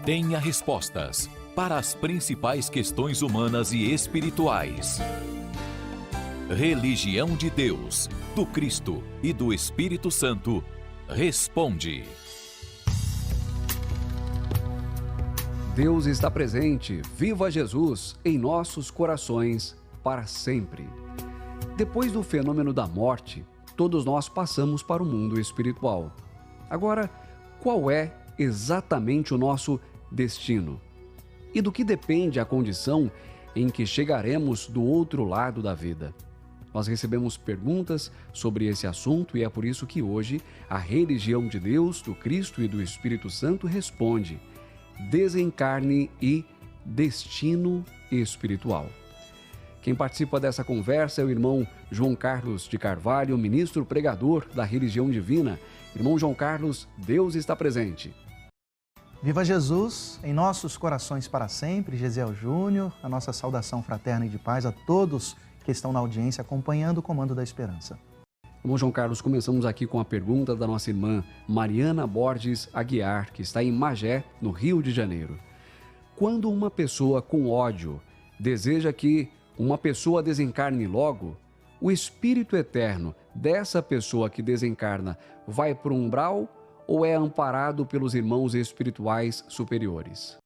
tenha respostas para as principais questões humanas e espirituais. Religião de Deus, do Cristo e do Espírito Santo, responde. Deus está presente, viva Jesus, em nossos corações para sempre. Depois do fenômeno da morte, todos nós passamos para o mundo espiritual. Agora, qual é exatamente o nosso destino? E do que depende a condição em que chegaremos do outro lado da vida? Nós recebemos perguntas sobre esse assunto e é por isso que hoje a religião de Deus, do Cristo e do Espírito Santo responde: desencarne e destino espiritual. Quem participa dessa conversa é o irmão João Carlos de Carvalho, ministro pregador da religião divina. Irmão João Carlos, Deus está presente. Viva Jesus, em nossos corações para sempre. Gesiel Júnior, a nossa saudação fraterna e de paz a todos que estão na audiência acompanhando o Comando da Esperança. Irmão João Carlos, começamos aqui com a pergunta da nossa irmã Mariana Borges Aguiar, que está em Magé, no Rio de Janeiro. Quando uma pessoa com ódio deseja que uma pessoa desencarne logo, o espírito eterno dessa pessoa que desencarna vai para o umbral ou é amparado pelos irmãos espirituais superiores?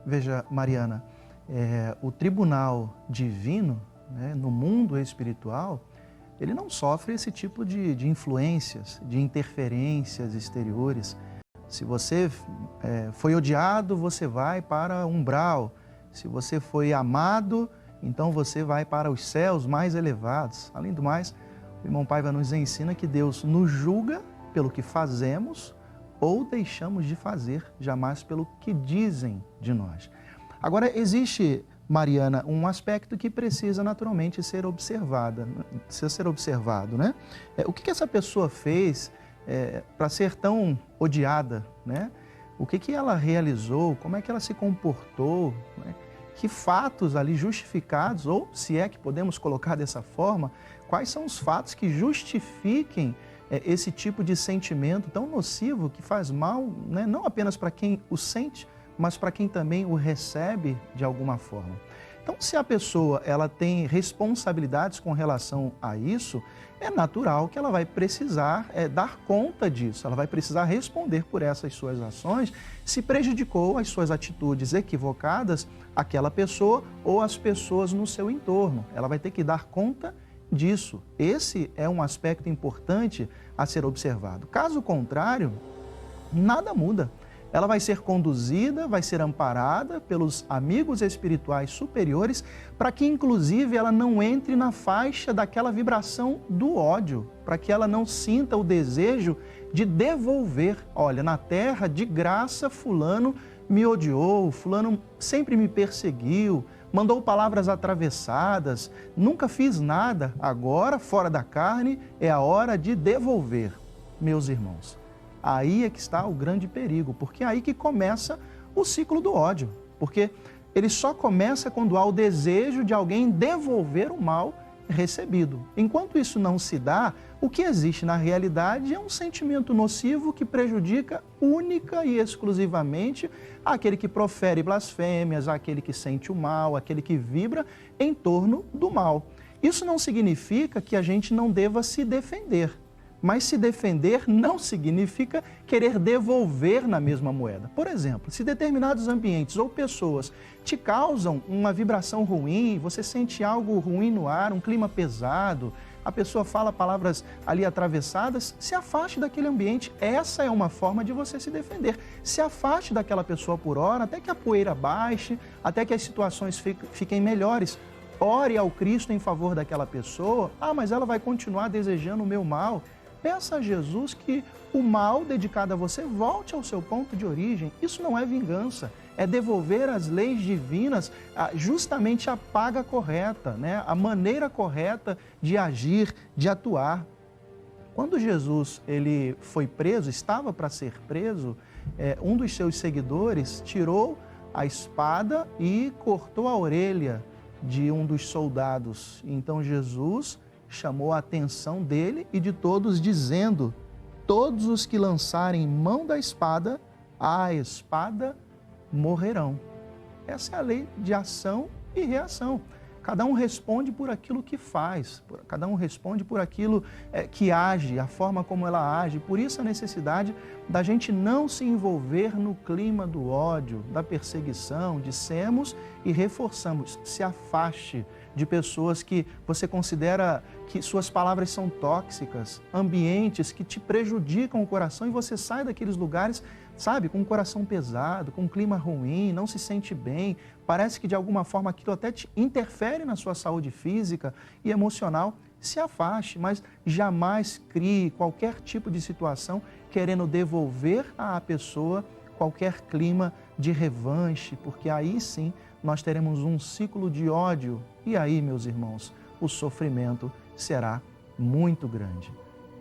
Veja, Mariana, o tribunal divino, no mundo espiritual, ele não sofre esse tipo de influências, de interferências exteriores. Se você foi odiado, você vai para o umbral. Se você foi amado, então você vai para os céus mais elevados. Além do mais, o irmão Paiva nos ensina que Deus nos julga pelo que fazemos ou deixamos de fazer, jamais pelo que dizem de nós. Agora, existe, Mariana, um aspecto que precisa naturalmente ser observado, né? O que essa pessoa fez para ser tão odiada, né? O que ela realizou, como é que ela se comportou, né? Que fatos ali justificados, ou se é que podemos colocar dessa forma, quais são os fatos que justifiquem esse tipo de sentimento tão nocivo que faz mal, né? Não apenas para quem o sente, mas para quem também o recebe de alguma forma. Então, se a pessoa ela tem responsabilidades com relação a isso, é natural que ela vai precisar dar conta disso, ela vai precisar responder por essas suas ações, se prejudicou as suas atitudes equivocadas aquela pessoa ou as pessoas no seu entorno. Ela vai ter que dar conta disso. Esse é um aspecto importante a ser observado. Caso contrário, nada muda. Ela vai ser conduzida, vai ser amparada pelos amigos espirituais superiores para que, inclusive, ela não entre na faixa daquela vibração do ódio, para que ela não sinta o desejo de devolver. Olha, na terra, de graça, fulano me odiou, fulano sempre me perseguiu, mandou palavras atravessadas, nunca fiz nada, agora, fora da carne, é a hora de devolver. Meus irmãos, aí é que está o grande perigo, porque é aí que começa o ciclo do ódio, porque ele só começa quando há o desejo de alguém devolver o mal recebido. Enquanto isso não se dá, o que existe na realidade é um sentimento nocivo que prejudica única e exclusivamente aquele que profere blasfêmias, aquele que sente o mal, aquele que vibra em torno do mal. Isso não significa que a gente não deva se defender. Mas se defender não significa querer devolver na mesma moeda. Por exemplo, se determinados ambientes ou pessoas te causam uma vibração ruim, você sente algo ruim no ar, um clima pesado, a pessoa fala palavras ali atravessadas, se afaste daquele ambiente. Essa é uma forma de você se defender. Se afaste daquela pessoa por hora, até que a poeira baixe, até que as situações fiquem melhores. Ore ao Cristo em favor daquela pessoa. Ah, mas ela vai continuar desejando o meu mal. Peça a Jesus que o mal dedicado a você volte ao seu ponto de origem. Isso não é vingança, é devolver às leis divinas justamente a paga correta, né? A maneira correta de agir, de atuar. Quando Jesus ele foi preso, estava para ser preso, um dos seus seguidores tirou a espada e cortou a orelha de um dos soldados. Então Jesus chamou a atenção dele e de todos, dizendo: todos os que lançarem mão da espada, a espada morrerão. Essa é a lei de ação e reação. Cada um responde por aquilo que faz, cada um responde por aquilo que age, a forma como ela age. Por isso a necessidade da gente não se envolver no clima do ódio, da perseguição. Dissemos e reforçamos, se afaste de pessoas que você considera que suas palavras são tóxicas, ambientes que te prejudicam o coração e você sai daqueles lugares, sabe, com o coração pesado, com um clima ruim, não se sente bem, parece que de alguma forma aquilo até te interfere na sua saúde física e emocional. Se afaste, mas jamais crie qualquer tipo de situação querendo devolver à pessoa qualquer clima de revanche, porque aí sim nós teremos um ciclo de ódio e aí, meus irmãos, o sofrimento será muito grande.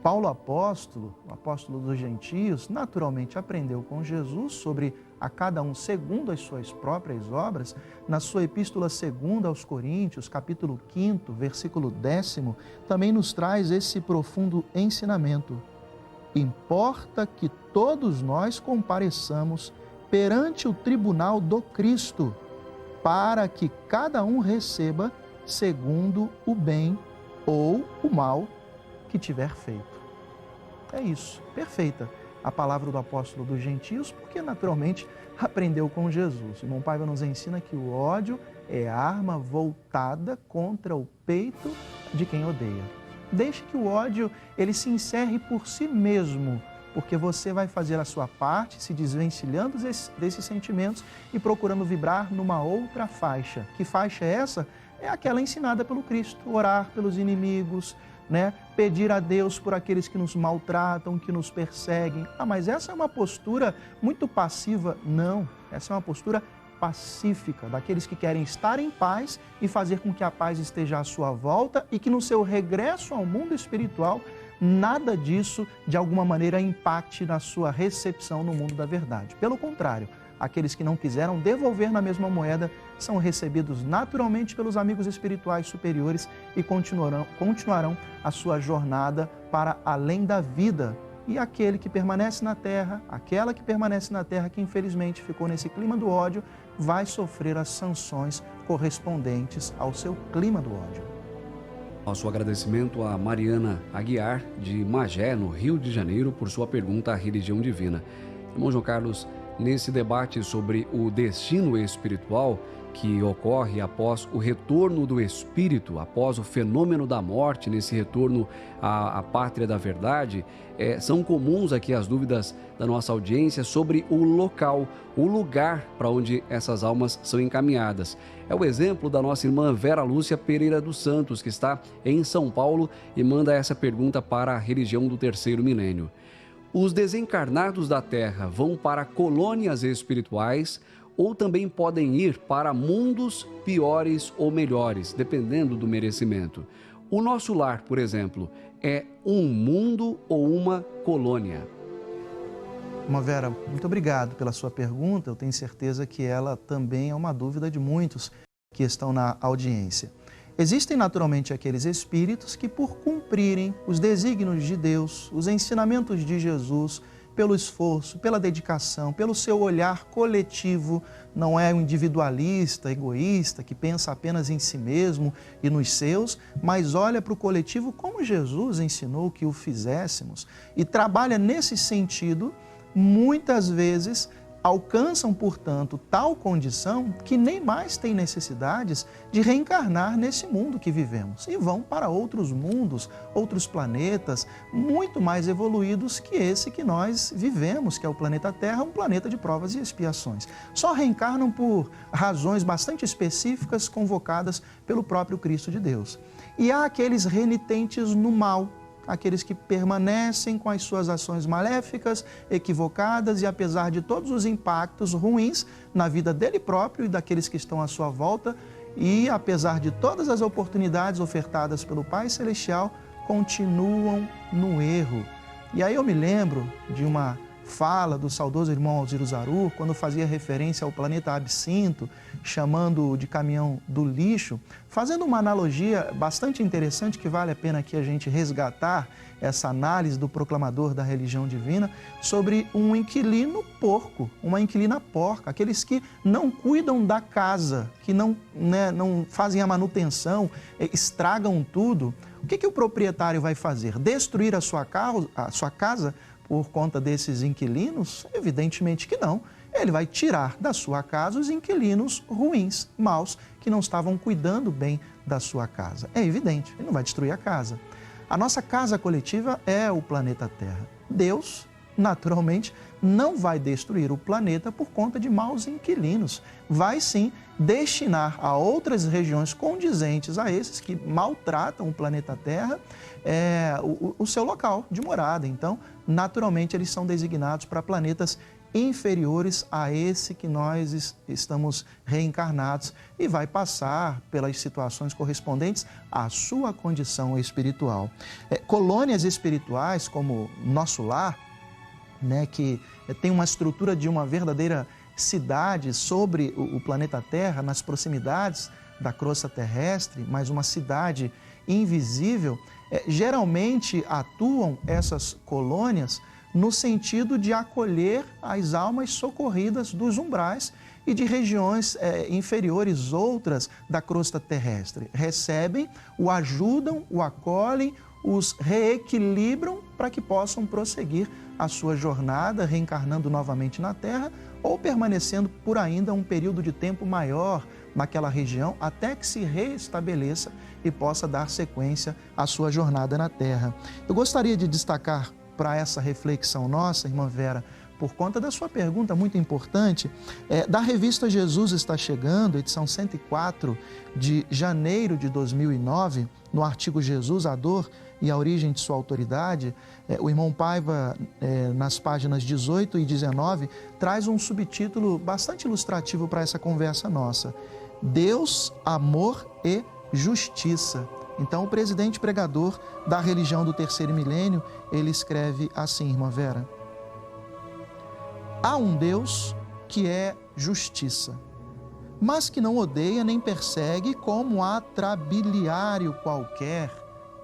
Paulo apóstolo, o apóstolo dos gentios, naturalmente aprendeu com Jesus sobre a cada um segundo as suas próprias obras. Na sua epístola 2 aos Coríntios, capítulo 5, versículo 10, também nos traz esse profundo ensinamento. Importa que todos nós compareçamos perante o tribunal do Cristo, para que cada um receba segundo o bem ou o mal que tiver feito. É isso, perfeita a palavra do apóstolo dos gentios, porque naturalmente aprendeu com Jesus. O irmão Paiva nos ensina que o ódio é arma voltada contra o peito de quem odeia. Deixe que o ódio ele se encerre por si mesmo, porque você vai fazer a sua parte, se desvencilhando desses sentimentos e procurando vibrar numa outra faixa. Que faixa é essa? É aquela ensinada pelo Cristo, orar pelos inimigos, pedir a Deus por aqueles que nos maltratam, que nos perseguem. Mas essa é uma postura muito passiva? Não, essa é uma postura pacífica, daqueles que querem estar em paz e fazer com que a paz esteja à sua volta e que no seu regresso ao mundo espiritual, nada disso de alguma maneira impacte na sua recepção no mundo da verdade. Pelo contrário, aqueles que não quiseram devolver na mesma moeda são recebidos naturalmente pelos amigos espirituais superiores e continuarão a sua jornada para além da vida. E aquele que permanece na terra, aquela que permanece na terra que infelizmente ficou nesse clima do ódio, vai sofrer as sanções correspondentes ao seu clima do ódio. Nosso agradecimento a Mariana Aguiar, de Magé, no Rio de Janeiro, por sua pergunta à religião divina. Irmão João Carlos, nesse debate sobre o destino espiritual que ocorre após o retorno do Espírito, após o fenômeno da morte, nesse retorno à pátria da verdade, são comuns aqui as dúvidas da nossa audiência sobre o local, o lugar para onde essas almas são encaminhadas. É o exemplo da nossa irmã Vera Lúcia Pereira dos Santos, que está em São Paulo e manda essa pergunta para a religião do terceiro milênio. Os desencarnados da Terra vão para colônias espirituais ou também podem ir para mundos piores ou melhores, dependendo do merecimento. O nosso lar, por exemplo, é um mundo ou uma colônia? Irmã Vera, muito obrigado pela sua pergunta. Eu tenho certeza que ela também é uma dúvida de muitos que estão na audiência. Existem naturalmente aqueles espíritos que, por cumprirem os desígnios de Deus, os ensinamentos de Jesus, pelo esforço, pela dedicação, pelo seu olhar coletivo, não é um individualista, egoísta, que pensa apenas em si mesmo e nos seus, mas olha para o coletivo como Jesus ensinou que o fizéssemos e trabalha nesse sentido, muitas vezes alcançam, portanto, tal condição que nem mais têm necessidades de reencarnar nesse mundo que vivemos e vão para outros mundos, outros planetas muito mais evoluídos que esse que nós vivemos, que é o planeta Terra, um planeta de provas e expiações. Só reencarnam por razões bastante específicas convocadas pelo próprio Cristo de Deus. E há aqueles renitentes no mal, aqueles que permanecem com as suas ações maléficas, equivocadas e apesar de todos os impactos ruins na vida dele próprio e daqueles que estão à sua volta e apesar de todas as oportunidades ofertadas pelo Pai Celestial, continuam no erro. E aí eu me lembro de uma fala do saudoso irmão Alziro Zarur, quando fazia referência ao planeta Absinto, chamando de caminhão do lixo, fazendo uma analogia bastante interessante que vale a pena aqui a gente resgatar. essa análise do proclamador da religião divina sobre um inquilino porco, uma inquilina porca, aqueles que não cuidam da casa, que não fazem a manutenção, estragam tudo. O que o proprietário vai fazer? Destruir a sua casa por conta desses inquilinos? Evidentemente que não. Ele vai tirar da sua casa os inquilinos ruins, maus, que não estavam cuidando bem da sua casa. É evidente, ele não vai destruir a casa. A nossa casa coletiva é o planeta Terra. Deus, naturalmente, não vai destruir o planeta por conta de maus inquilinos. Vai sim destinar a outras regiões condizentes a esses que maltratam o planeta Terra o seu local de morada. Então, naturalmente, eles são designados para planetas inferiores a esse que nós estamos reencarnados e vai passar pelas situações correspondentes à sua condição espiritual. Colônias espirituais, como Nosso Lar, que tem uma estrutura de uma verdadeira cidade sobre o planeta Terra, nas proximidades da crosta terrestre, mas uma cidade invisível, geralmente atuam essas colônias no sentido de acolher as almas socorridas dos umbrais e de regiões inferiores outras da crosta terrestre. Recebem, o ajudam, o acolhem, os reequilibram para que possam prosseguir a sua jornada, reencarnando novamente na Terra ou permanecendo por ainda um período de tempo maior naquela região até que se reestabeleça e possa dar sequência à sua jornada na Terra. Eu gostaria de destacar para essa reflexão nossa, irmã Vera, por conta da sua pergunta muito importante, da revista Jesus Está Chegando, edição 104, de janeiro de 2009, no artigo Jesus, a Dor e a Origem de Sua Autoridade, o irmão Paiva, nas páginas 18 e 19, traz um subtítulo bastante ilustrativo para essa conversa nossa: Deus, Amor e Justiça. Então, o presidente pregador da religião do terceiro milênio, ele escreve assim, irmã Vera: há um Deus que é justiça, mas que não odeia nem persegue como atrabiliário qualquer,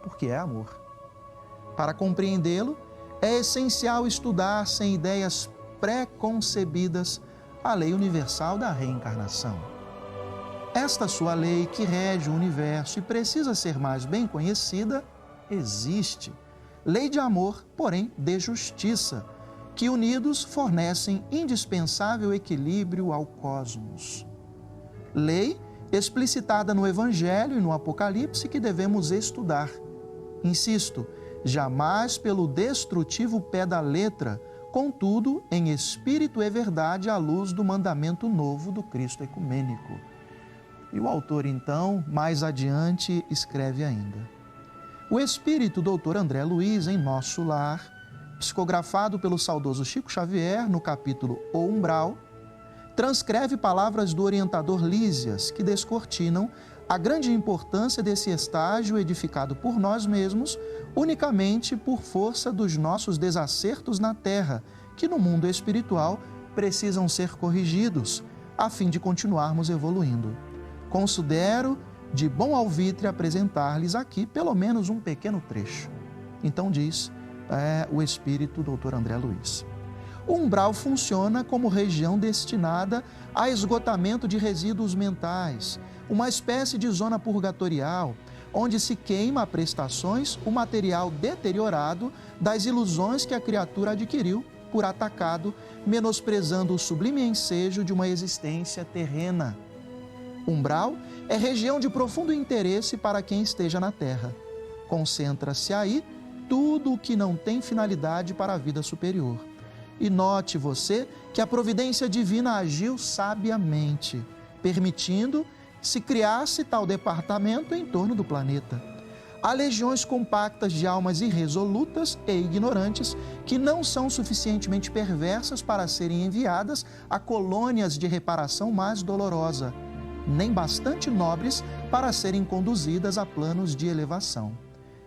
porque é amor. Para compreendê-lo, é essencial estudar sem ideias pré-concebidas a lei universal da reencarnação. Esta sua lei que rege o universo e precisa ser mais bem conhecida, existe. Lei de amor, porém de justiça, que unidos fornecem indispensável equilíbrio ao cosmos. Lei explicitada no Evangelho e no Apocalipse que devemos estudar. Insisto, jamais pelo destrutivo pé da letra, contudo, em espírito e verdade à luz do mandamento novo do Cristo ecumênico. E o autor, então, mais adiante, escreve ainda: o espírito Dr. André Luiz, em Nosso Lar, psicografado pelo saudoso Chico Xavier, no capítulo O Umbral, transcreve palavras do orientador Lísias, que descortinam a grande importância desse estágio edificado por nós mesmos, unicamente por força dos nossos desacertos na Terra, que no mundo espiritual precisam ser corrigidos, a fim de continuarmos evoluindo. Considero de bom alvitre apresentar-lhes aqui pelo menos um pequeno trecho. Então diz o espírito Dr. André Luiz: o umbral funciona como região destinada a esgotamento de resíduos mentais, uma espécie de zona purgatorial, onde se queima a prestações o material deteriorado das ilusões que a criatura adquiriu por atacado, menosprezando o sublime ensejo de uma existência terrena. Umbral é região de profundo interesse para quem esteja na Terra. Concentra-se aí tudo o que não tem finalidade para a vida superior. E note você que a providência divina agiu sabiamente, permitindo se criasse tal departamento em torno do planeta. Há legiões compactas de almas irresolutas e ignorantes que não são suficientemente perversas para serem enviadas a colônias de reparação mais dolorosa, nem bastante nobres para serem conduzidas a planos de elevação.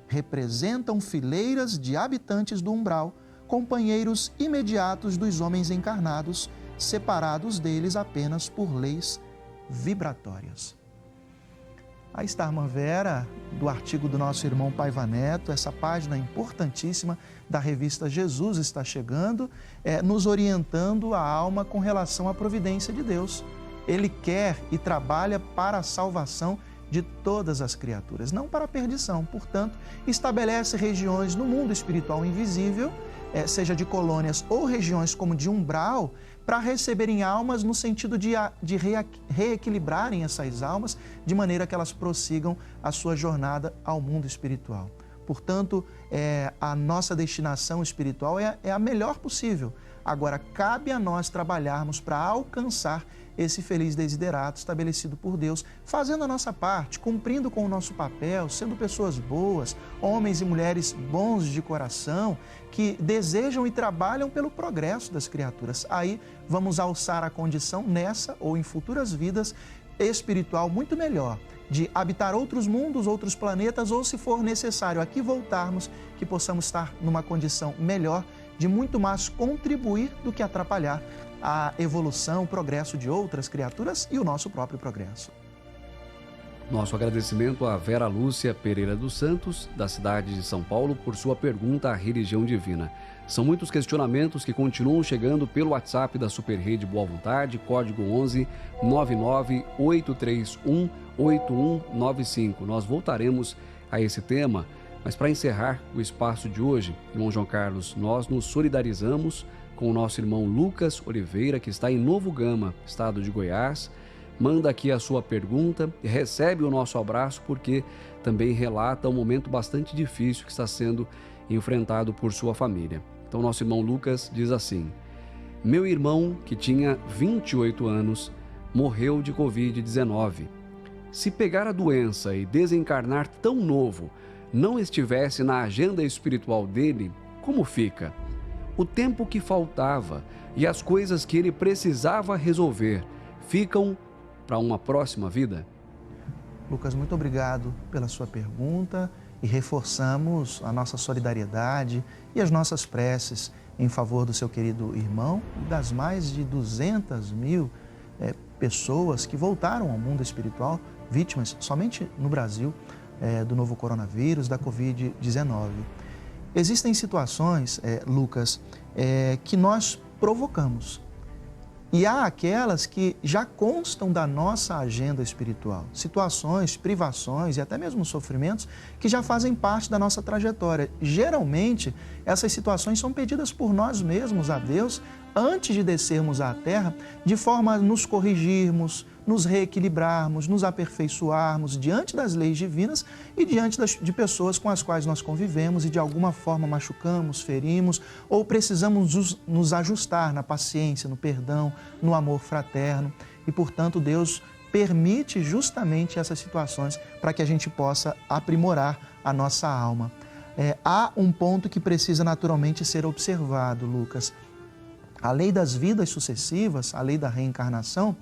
Representam fileiras de habitantes do umbral, companheiros imediatos dos homens encarnados, separados deles apenas por leis vibratórias. Aí está a irmã Vera, do artigo do nosso irmão Paiva Neto, essa página importantíssima da revista Jesus Está Chegando, nos orientando a alma com relação à providência de Deus. Ele quer e trabalha para a salvação de todas as criaturas, não para a perdição. Portanto, estabelece regiões no mundo espiritual invisível, seja de colônias ou regiões como de umbral, para receberem almas no sentido de reequilibrarem essas almas, de maneira que elas prossigam a sua jornada ao mundo espiritual. Portanto, a nossa destinação espiritual é a melhor possível. Agora, cabe a nós trabalharmos para alcançar esse feliz desiderato estabelecido por Deus, fazendo a nossa parte, cumprindo com o nosso papel, sendo pessoas boas, homens e mulheres bons de coração, que desejam e trabalham pelo progresso das criaturas. Aí vamos alçar a condição nessa ou em futuras vidas espiritual muito melhor, de habitar outros mundos, outros planetas, ou se for necessário aqui voltarmos, que possamos estar numa condição melhor, de muito mais contribuir do que atrapalhar a evolução, o progresso de outras criaturas e o nosso próprio progresso. Nosso agradecimento a Vera Lúcia Pereira dos Santos, da cidade de São Paulo, por sua pergunta à religião divina. São muitos questionamentos que continuam chegando pelo WhatsApp da Super Rede Boa Vontade, código 11 99 831 8195. Nós voltaremos a esse tema, mas para encerrar o espaço de hoje, irmão João Carlos, nós nos solidarizamos com o nosso irmão Lucas Oliveira, que está em Novo Gama, estado de Goiás. Manda aqui a sua pergunta e recebe o nosso abraço, porque também relata um momento bastante difícil que está sendo enfrentado por sua família. Então, nosso irmão Lucas diz assim: meu irmão, que tinha 28 anos, morreu de Covid-19. Se pegar a doença e desencarnar tão novo, não estivesse na agenda espiritual dele, como fica? O tempo que faltava e as coisas que ele precisava resolver ficam para uma próxima vida? Lucas, muito obrigado pela sua pergunta e reforçamos a nossa solidariedade e as nossas preces em favor do seu querido irmão e das mais de 200 mil pessoas que voltaram ao mundo espiritual, vítimas somente no Brasil do novo coronavírus, da Covid-19. Existem situações, Lucas, que nós provocamos. E há aquelas que já constam da nossa agenda espiritual. Situações, privações e até mesmo sofrimentos que já fazem parte da nossa trajetória. Geralmente, essas situações são pedidas por nós mesmos a Deus antes de descermos à Terra, de forma a nos corrigirmos, nos reequilibrarmos, nos aperfeiçoarmos diante das leis divinas e diante de pessoas com as quais nós convivemos e de alguma forma machucamos, ferimos ou precisamos nos ajustar na paciência, no perdão, no amor fraterno. E, portanto, Deus permite justamente essas situações para que a gente possa aprimorar a nossa alma. Há um ponto que precisa naturalmente ser observado, Lucas. A lei das vidas sucessivas, a lei da reencarnação,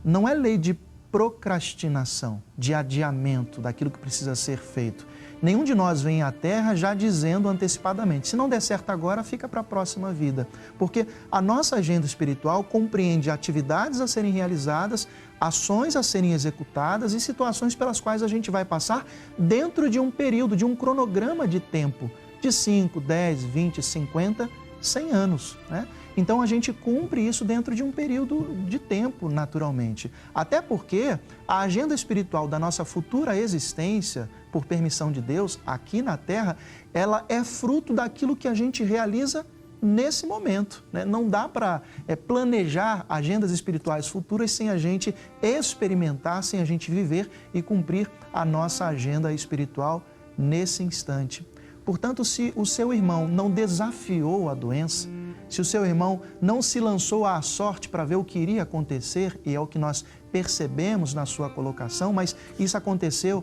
não é lei de procrastinação, de adiamento daquilo que precisa ser feito. Nenhum de nós vem à Terra já dizendo antecipadamente, se não der certo agora, fica para a próxima vida. Porque a nossa agenda espiritual compreende atividades a serem realizadas, ações a serem executadas e situações pelas quais a gente vai passar dentro de um período, de um cronograma de tempo de 5, 10, 20, 50, 100 anos, né? Então, a gente cumpre isso dentro de um período de tempo, naturalmente. Até porque a agenda espiritual da nossa futura existência, por permissão de Deus, aqui na Terra, ela é fruto daquilo que a gente realiza nesse momento, né? Não dá para planejar agendas espirituais futuras sem a gente experimentar, sem a gente viver e cumprir a nossa agenda espiritual nesse instante. Portanto, se o seu irmão não desafiou a doença, se o seu irmão não se lançou à sorte para ver o que iria acontecer, e é o que nós percebemos na sua colocação, mas isso aconteceu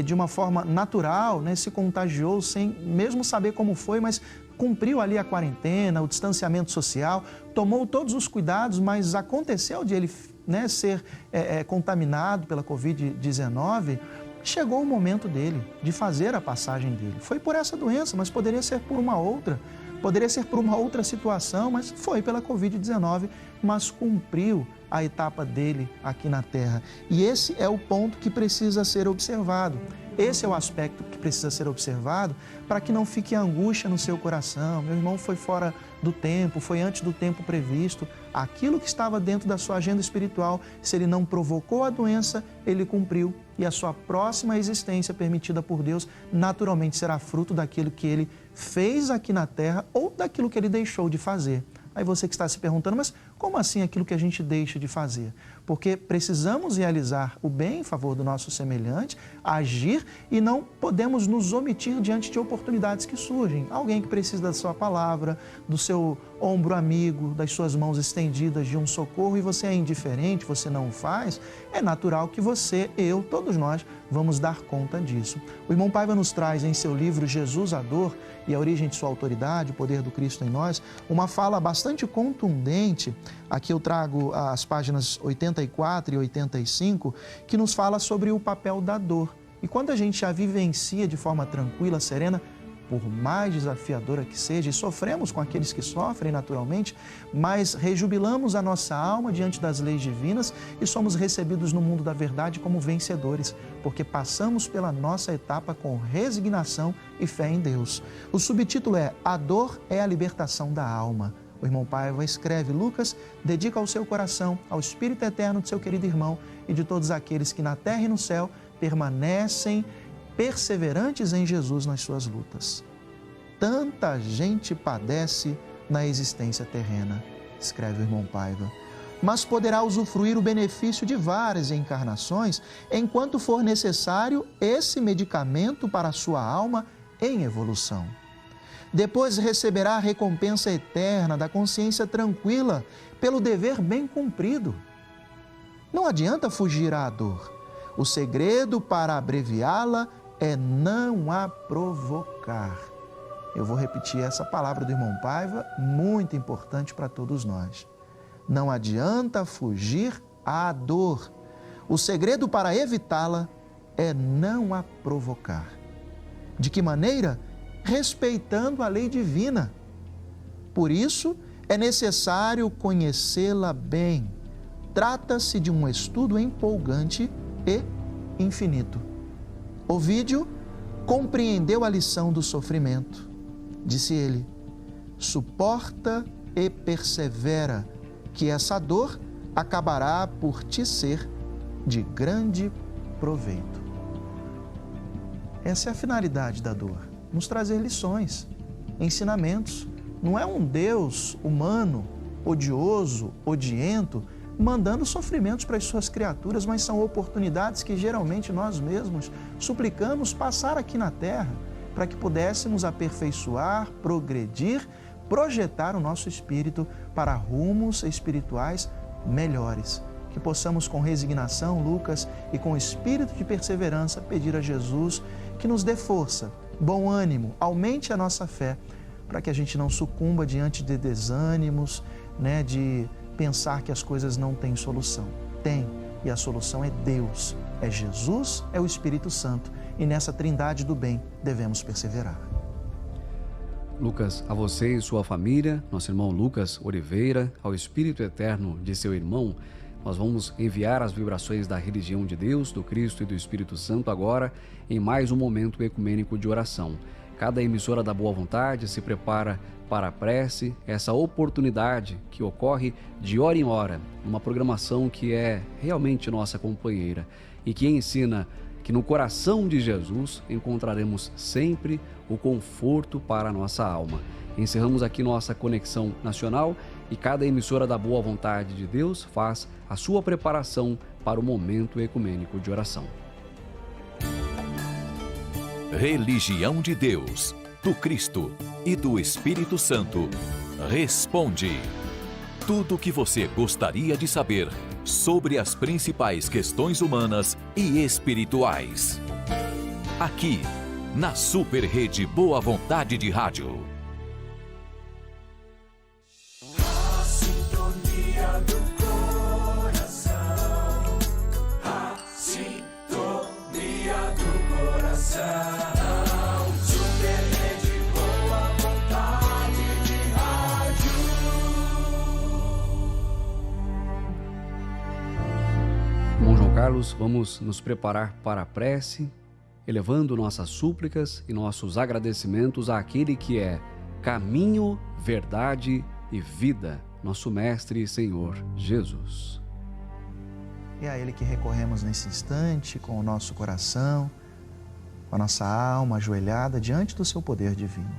de uma forma natural, né? Se contagiou sem mesmo saber como foi, mas cumpriu ali a quarentena, o distanciamento social, tomou todos os cuidados, mas aconteceu de ele, né, ser contaminado pela Covid-19, chegou o momento dele de fazer a passagem dele. Foi por essa doença, mas poderia ser por uma outra. Poderia ser por uma outra situação, mas foi pela Covid-19 mas cumpriu a etapa dele aqui na terra. E esse é o ponto que precisa ser observado. Esse é o aspecto que precisa ser observado para que não fique angústia no seu coração. Meu irmão foi fora do tempo, foi antes do tempo previsto. Aquilo que estava dentro da sua agenda espiritual, se ele não provocou a doença, ele cumpriu. E a sua próxima existência permitida por Deus, naturalmente será fruto daquilo que ele fez aqui na terra ou daquilo que ele deixou de fazer. Aí você que está se perguntando, mas como assim aquilo que a gente deixa de fazer? Porque precisamos realizar o bem em favor do nosso semelhante, agir e não podemos nos omitir diante de oportunidades que surgem. Alguém que precisa da sua palavra, do seu ombro amigo, das suas mãos estendidas de um socorro e você é indiferente, você não o faz, é natural que você, eu, todos nós, vamos dar conta disso. O irmão Paiva nos traz em seu livro Jesus, a Dor e a Origem de Sua Autoridade, o Poder do Cristo em Nós, uma fala bastante contundente. Aqui eu trago as páginas 84 e 85, que nos fala sobre o papel da dor. E quando a gente a vivencia de forma tranquila, serena, por mais desafiadora que seja, e sofremos com aqueles que sofrem naturalmente, mas rejubilamos a nossa alma diante das leis divinas e somos recebidos no mundo da verdade como vencedores, porque passamos pela nossa etapa com resignação e fé em Deus. O subtítulo é A Dor é a Libertação da Alma. O irmão Paiva escreve: Lucas dedica ao seu coração, ao Espírito eterno de seu querido irmão e de todos aqueles que na terra e no céu permanecem perseverantes em Jesus nas suas lutas. Tanta gente padece na existência terrena, escreve o irmão Paiva, mas poderá usufruir o benefício de várias encarnações enquanto for necessário esse medicamento para a sua alma em evolução. Depois receberá a recompensa eterna da consciência tranquila pelo dever bem cumprido. Não adianta fugir à dor. O segredo para abreviá-la é não a provocar. Eu vou repetir essa palavra do irmão Paiva, muito importante para todos nós. Não adianta fugir à dor. O segredo para evitá-la é não a provocar. De que maneira? Respeitando a lei divina. Por isso, é necessário conhecê-la bem. Trata-se de um estudo empolgante e infinito. Ovídio compreendeu a lição do sofrimento. Disse ele: suporta e persevera, que essa dor acabará por te ser de grande proveito. Essa é a finalidade da dor, nos trazer lições, ensinamentos. Não é um Deus humano, odioso, odiento, mandando sofrimentos para as suas criaturas, mas são oportunidades que geralmente nós mesmos suplicamos passar aqui na terra, para que pudéssemos aperfeiçoar, progredir, projetar o nosso espírito para rumos espirituais melhores. Que possamos com resignação, Lucas, e com espírito de perseverança pedir a Jesus que nos dê força, bom ânimo, aumente a nossa fé, para que a gente não sucumba diante de desânimos, de pensar que as coisas não têm solução. Tem, e a solução é Deus, é Jesus, é o Espírito Santo, e nessa trindade do bem devemos perseverar. Lucas, a você e sua família, nosso irmão Lucas Oliveira, ao Espírito Eterno de seu irmão, nós vamos enviar as vibrações da religião de Deus, do Cristo e do Espírito Santo agora em mais um momento ecumênico de oração. Cada emissora da Boa Vontade se prepara para a prece, essa oportunidade que ocorre de hora em hora, uma programação que é realmente nossa companheira e que ensina que no coração de Jesus encontraremos sempre o conforto para a nossa alma. Encerramos aqui nossa conexão nacional e cada emissora da Boa Vontade de Deus faz a sua preparação para o momento ecumênico de oração. Religião de Deus, do Cristo e do Espírito Santo. Responde. Tudo o que você gostaria de saber sobre as principais questões humanas e espirituais. Aqui, na Super Rede Boa Vontade de Rádio. A sintonia do coração. A sintonia do coração. Super Rede Boa Vontade de Rádio. Carlos, vamos nos preparar para a prece, elevando nossas súplicas e nossos agradecimentos àquele que é caminho, verdade e vida, nosso Mestre e Senhor Jesus. É a Ele que recorremos nesse instante, com o nosso coração, com a nossa alma ajoelhada diante do seu poder divino.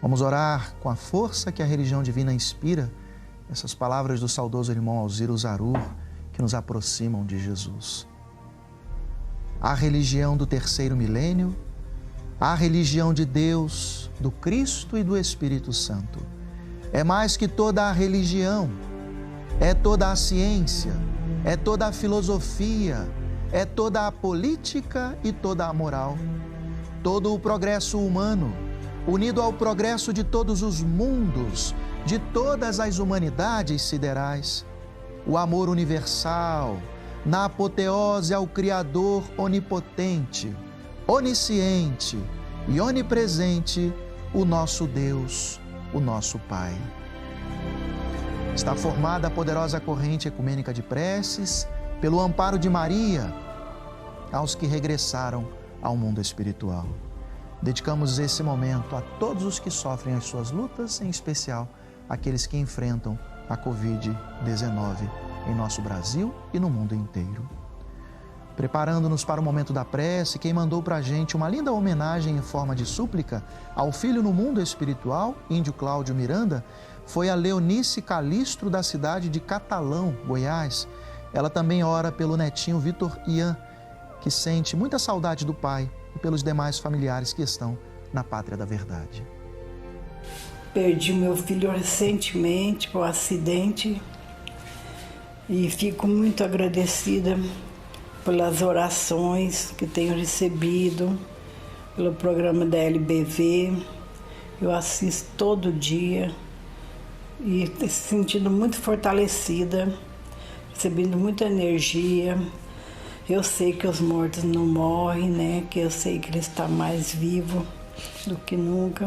Vamos orar com a força que a religião divina inspira, essas palavras do saudoso irmão Alziro Zarur, que nos aproximam de Jesus. A religião do terceiro milênio, a religião de Deus, do Cristo e do Espírito Santo. É mais que toda a religião, é toda a ciência, é toda a filosofia, é toda a política e toda a moral. Todo o progresso humano, unido ao progresso de todos os mundos, de todas as humanidades siderais. O amor universal, na apoteose ao Criador onipotente, onisciente e onipresente, o nosso Deus, o nosso Pai. Está formada a poderosa corrente ecumênica de preces, pelo amparo de Maria, aos que regressaram ao mundo espiritual. Dedicamos esse momento a todos os que sofrem as suas lutas, em especial aqueles que enfrentam a Covid-19 em nosso Brasil e no mundo inteiro. Preparando-nos para o momento da prece, quem mandou para a gente uma linda homenagem em forma de súplica ao filho no mundo espiritual, Índio Cláudio Miranda, foi a Leonice Calistro, da cidade de Catalão, Goiás. Ela também ora pelo netinho Vitor Ian, que sente muita saudade do pai, e pelos demais familiares que estão na pátria da verdade. Perdi meu filho recentemente por um acidente e fico muito agradecida pelas orações que tenho recebido, pelo programa da LBV. Eu assisto todo dia e me sentindo muito fortalecida, recebendo muita energia. Eu sei que os mortos não morrem, né? Que eu sei que ele está mais vivo do que nunca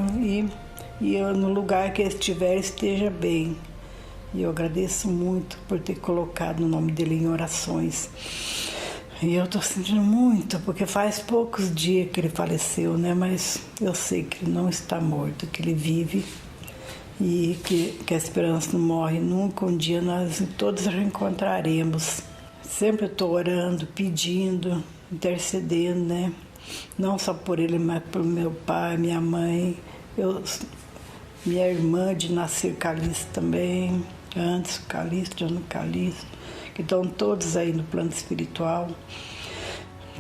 e eu, no lugar que ele estiver, esteja bem. E eu agradeço muito por ter colocado o nome dele em orações. E eu estou sentindo muito, porque faz poucos dias que ele faleceu, né? Mas eu sei que ele não está morto, que ele vive e que a esperança não morre nunca. Um dia nós todos reencontraremos. Sempre estou orando, pedindo, intercedendo, né? Não só por ele, mas por meu pai, minha mãe, minha irmã de nascer Calixto também, antes Calixto, Ana Calixto, que estão todos aí no plano espiritual,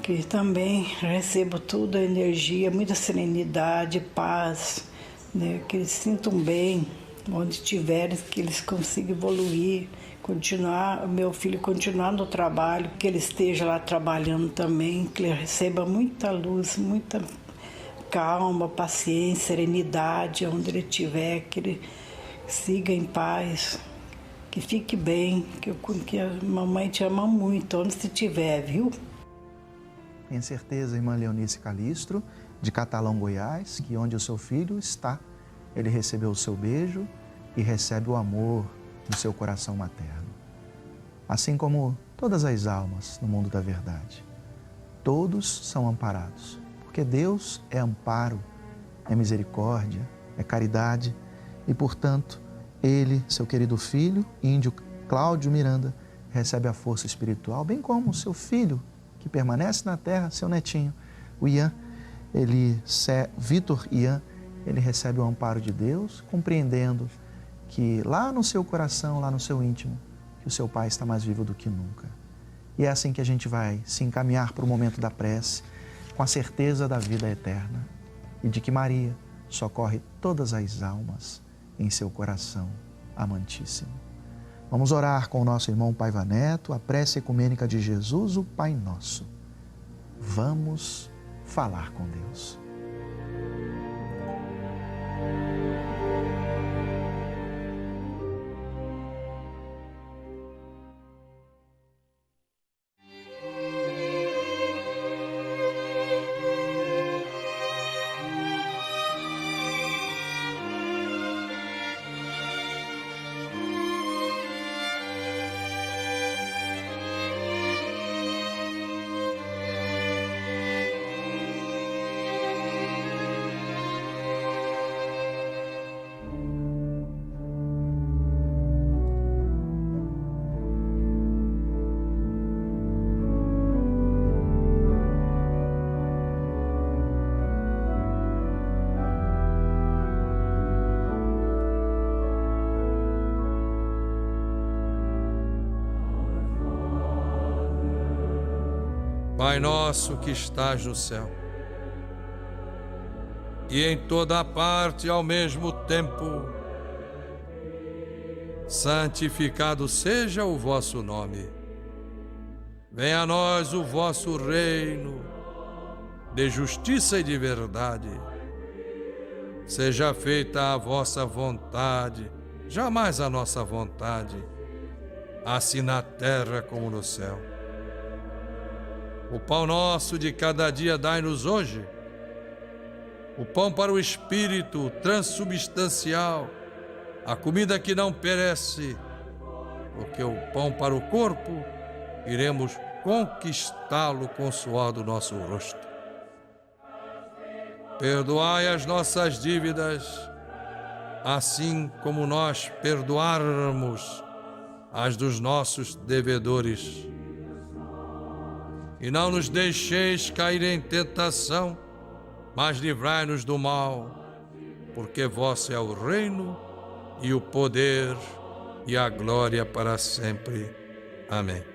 que também recebo toda a energia, muita serenidade, paz, né? Que eles sintam bem onde estiverem, que eles consigam evoluir, continuar, meu filho continuar no trabalho, que ele esteja lá trabalhando também, que ele receba muita luz, muita calma, paciência, serenidade, onde ele estiver, que ele siga em paz, que fique bem, que a mamãe te ama muito, onde você estiver, viu? Tenha certeza, irmã Leonice Calistro, de Catalão, Goiás, que onde o seu filho está, ele recebeu o seu beijo e recebe o amor do seu coração materno. Assim como todas as almas no mundo da verdade. Todos são amparados, porque Deus é amparo, é misericórdia, é caridade e, portanto, Ele, seu querido filho, Índio Cláudio Miranda, recebe a força espiritual, bem como o seu filho, que permanece na terra, seu netinho, o Ian, Vitor Ian, ele recebe o amparo de Deus, compreendendo que lá no seu coração, lá no seu íntimo, que o seu pai está mais vivo do que nunca. E é assim que a gente vai se encaminhar para o momento da prece, com a certeza da vida eterna e de que Maria socorre todas as almas em seu coração amantíssimo. Vamos orar com o nosso irmão Paiva Neto, a prece ecumênica de Jesus, o Pai Nosso. Vamos falar com Deus. Pai nosso que estás no céu, e em toda parte ao mesmo tempo, santificado seja o vosso nome. Venha a nós o vosso reino, de justiça e de verdade. Seja feita a vossa vontade, jamais a nossa vontade, assim na terra como no céu. O pão nosso de cada dia dai-nos hoje, o pão para o espírito transubstancial, a comida que não perece, porque o pão para o corpo iremos conquistá-lo com o suor do nosso rosto. Perdoai as nossas dívidas, assim como nós perdoarmos as dos nossos devedores. E não nos deixeis cair em tentação, mas livrai-nos do mal, porque vosso é o reino e o poder e a glória para sempre. Amém.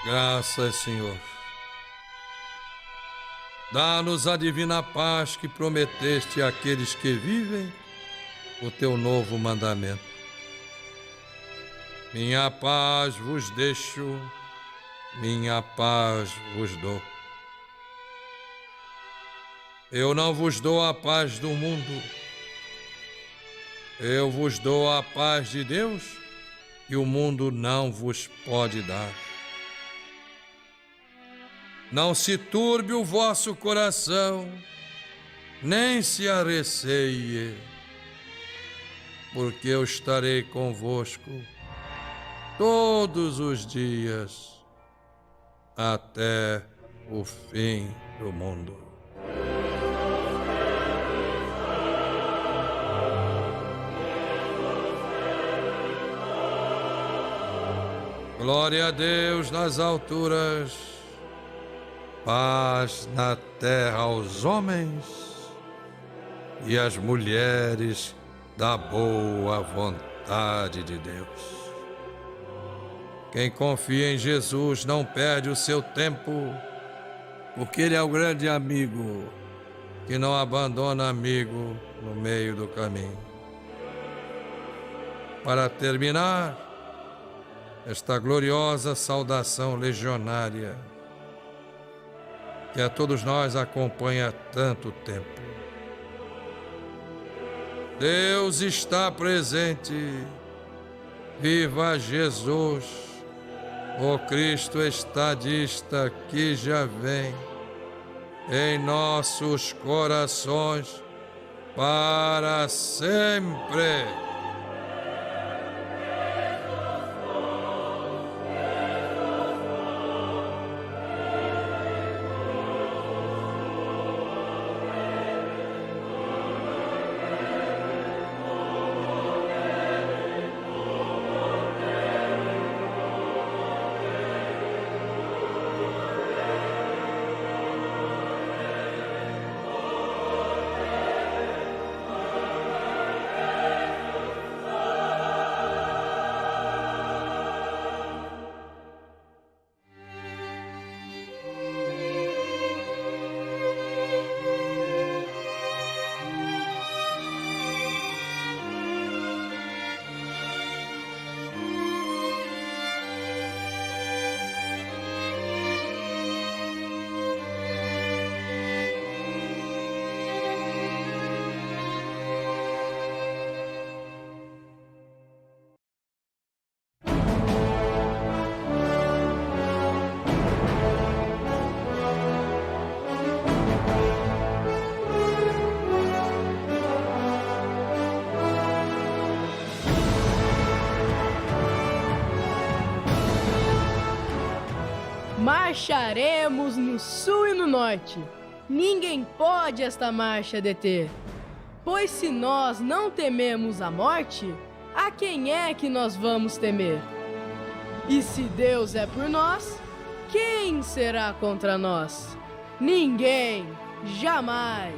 Graças, Senhor. Dá-nos a divina paz que prometeste àqueles que vivem o teu novo mandamento. Minha paz vos deixo, minha paz vos dou. Eu não vos dou a paz do mundo. Eu vos dou a paz de Deus, que o mundo não vos pode dar. Não se turbe o vosso coração, nem se arreceie, porque eu estarei convosco todos os dias, até o fim do mundo. Glória a Deus nas alturas, paz na terra aos homens e às mulheres da boa vontade de Deus. Quem confia em Jesus não perde o seu tempo, porque Ele é o grande amigo que não abandona amigo no meio do caminho. Para terminar, esta gloriosa saudação legionária que a todos nós acompanha há tanto tempo. Deus está presente, viva Jesus, o Cristo estadista que já vem em nossos corações para sempre. Marcharemos no sul e no norte. Ninguém pode esta marcha deter. Pois se nós não tememos a morte, a quem é que nós vamos temer? E se Deus é por nós, quem será contra nós? Ninguém, jamais.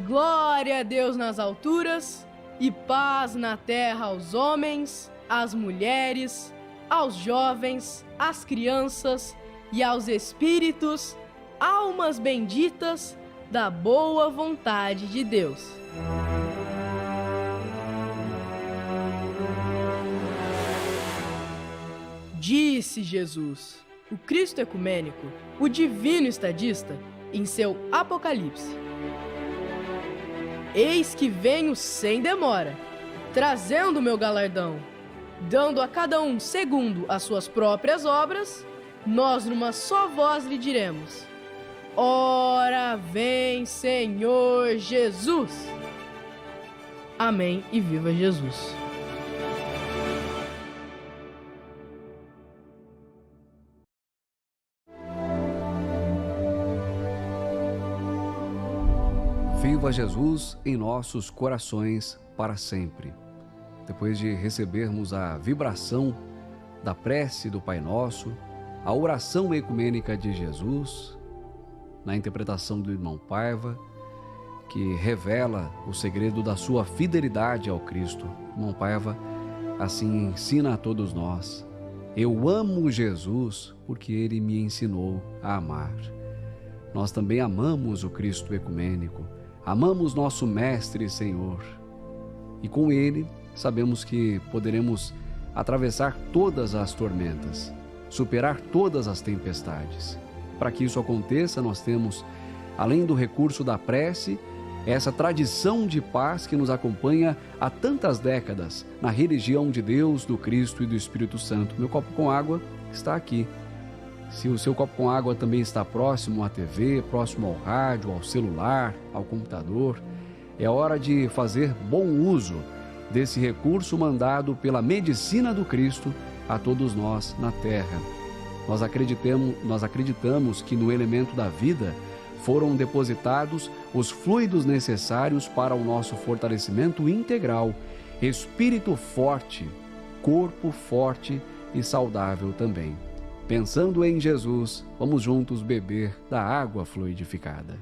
Glória a Deus nas alturas e paz na terra aos homens, às mulheres, aos jovens, às crianças e aos espíritos, almas benditas da boa vontade de Deus. Disse Jesus, o Cristo ecumênico, o divino estadista, em seu Apocalipse: Eis que venho sem demora, trazendo meu galardão, dando a cada um segundo as suas próprias obras. Nós numa só voz lhe diremos: Ora vem, Senhor Jesus! Amém e viva Jesus! Viva Jesus em nossos corações para sempre. Depois de recebermos a vibração da prece do Pai Nosso, a oração ecumênica de Jesus, na interpretação do irmão Paiva, que revela o segredo da sua fidelidade ao Cristo. O irmão Paiva assim ensina a todos nós: eu amo Jesus porque Ele me ensinou a amar. Nós também amamos o Cristo ecumênico, amamos nosso Mestre e Senhor, e com Ele sabemos que poderemos atravessar todas as tormentas, superar todas as tempestades. Para que isso aconteça, nós temos, além do recurso da prece, essa tradição de paz que nos acompanha há tantas décadas na religião de Deus, do Cristo e do Espírito Santo. Meu copo com água está aqui. Se o seu copo com água também está próximo à TV, próximo ao rádio, ao celular, ao computador, é hora de fazer bom uso desse recurso mandado pela medicina do Cristo a todos nós na Terra. Nós acreditamos que no elemento da vida foram depositados os fluidos necessários para o nosso fortalecimento integral, espírito forte, corpo forte e saudável também. Pensando em Jesus, vamos juntos beber da água fluidificada.